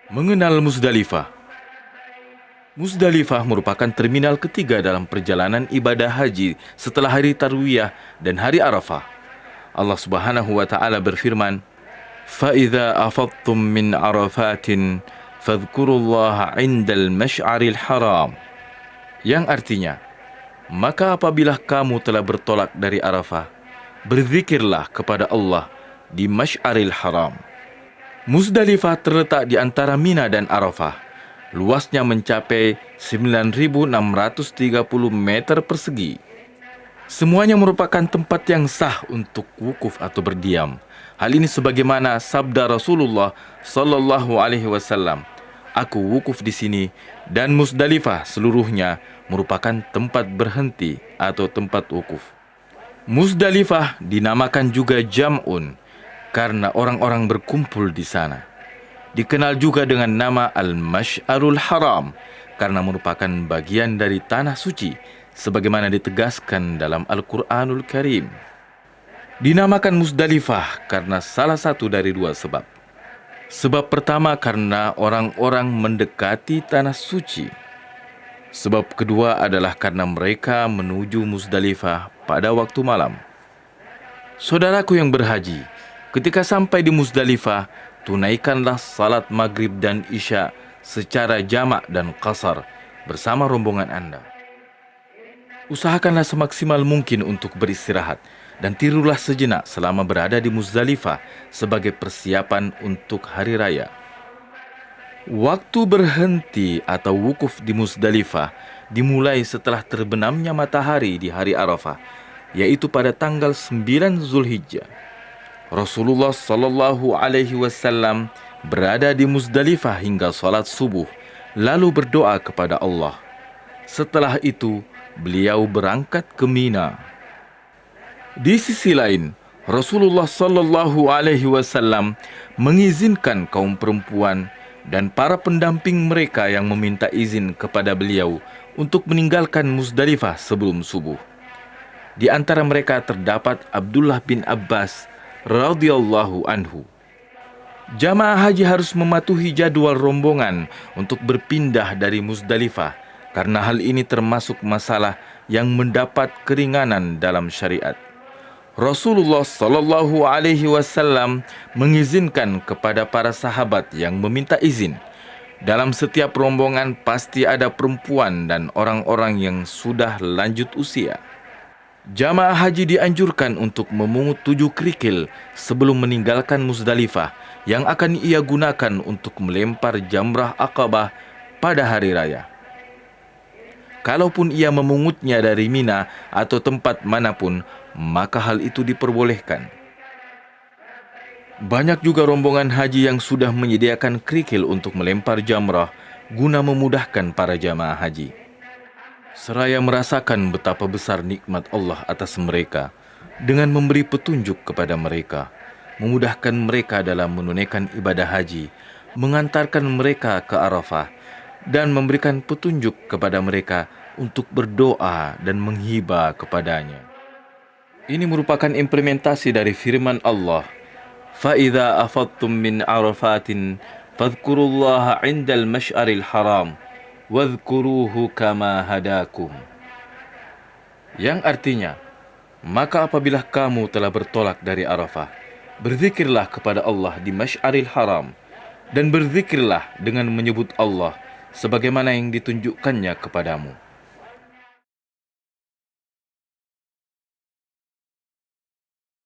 Mengenal Muzdalifah. Muzdalifah merupakan terminal ketiga dalam perjalanan ibadah haji setelah hari Tarwiyah dan hari Arafah. Allah Subhanahu wa taala berfirman, "Fa-idza afadtum min Arafatin fadhkurullaha 'indal masy'aril haram." Yang artinya, maka apabila kamu telah bertolak dari Arafah, berzikirlah kepada Allah di Masy'aril Haram. Muzdalifah terletak di antara Mina dan Arafah. Luasnya mencapai 9.630 meter persegi. Semuanya merupakan tempat yang sah untuk wukuf atau berdiam. Hal ini sebagaimana sabda Rasulullah sallallahu alaihi wasallam, "Aku wukuf di sini dan Muzdalifah seluruhnya merupakan tempat berhenti atau tempat wukuf." Muzdalifah dinamakan juga Jam'un karena orang-orang berkumpul di sana. Dikenal juga dengan nama Al-Masy'arul Haram karena merupakan bagian dari tanah suci sebagaimana ditegaskan dalam Al-Qur'anul Karim. Dinamakan Muzdalifah karena salah satu dari dua sebab. Sebab pertama karena orang-orang mendekati tanah suci. Sebab kedua adalah karena mereka menuju Muzdalifah pada waktu malam. Saudaraku yang berhaji, ketika sampai di Muzdalifah, tunaikanlah salat maghrib dan isya secara jamak dan qasar bersama rombongan Anda. Usahakanlah semaksimal mungkin untuk beristirahat dan tirulah sejenak selama berada di Muzdalifah sebagai persiapan untuk hari raya. Waktu berhenti atau wukuf di Muzdalifah dimulai setelah terbenamnya matahari di hari Arafah, yaitu pada tanggal 9 Zulhijjah. Rasulullah sallallahu alaihi wasallam berada di Muzdalifah hingga salat subuh, lalu berdoa kepada Allah. Setelah itu, beliau berangkat ke Mina. Di sisi lain, Rasulullah sallallahu alaihi wasallam mengizinkan kaum perempuan dan para pendamping mereka yang meminta izin kepada beliau untuk meninggalkan Muzdalifah sebelum subuh. Di antara mereka terdapat Abdullah bin Abbas radhiyallahu anhu. Jamaah haji harus mematuhi jadwal rombongan untuk berpindah dari Muzdalifah karena hal ini termasuk masalah yang mendapat keringanan dalam syariat. Rasulullah sallallahu alaihi wasallam mengizinkan kepada para sahabat yang meminta izin. Dalam setiap rombongan pasti ada perempuan dan orang-orang yang sudah lanjut usia. Jamaah haji dianjurkan untuk memungut 7 kerikil sebelum meninggalkan Muzdalifah yang akan ia gunakan untuk melempar jamrah Aqabah pada hari raya. Kalaupun ia memungutnya dari Mina atau tempat manapun, maka hal itu diperbolehkan. Banyak juga rombongan haji yang sudah menyediakan kerikil untuk melempar jamrah guna memudahkan para jamaah haji. Seraya merasakan betapa besar nikmat Allah atas mereka dengan memberi petunjuk kepada mereka, memudahkan mereka dalam menunaikan ibadah haji, mengantarkan mereka ke Arafah, dan memberikan petunjuk kepada mereka untuk berdoa dan menghibah kepadanya. Ini merupakan implementasi dari firman Allah, "Fa-idza afadtum min Arafatin fadhkurullaha 'indal masy'aril haram wadhkuruhu kama hadakum." Yang artinya, maka apabila kamu telah bertolak dari Arafah, berzikirlah kepada Allah di Masy'aril Haram dan berzikirlah dengan menyebut Allah sebagaimana yang ditunjukkannya kepadamu.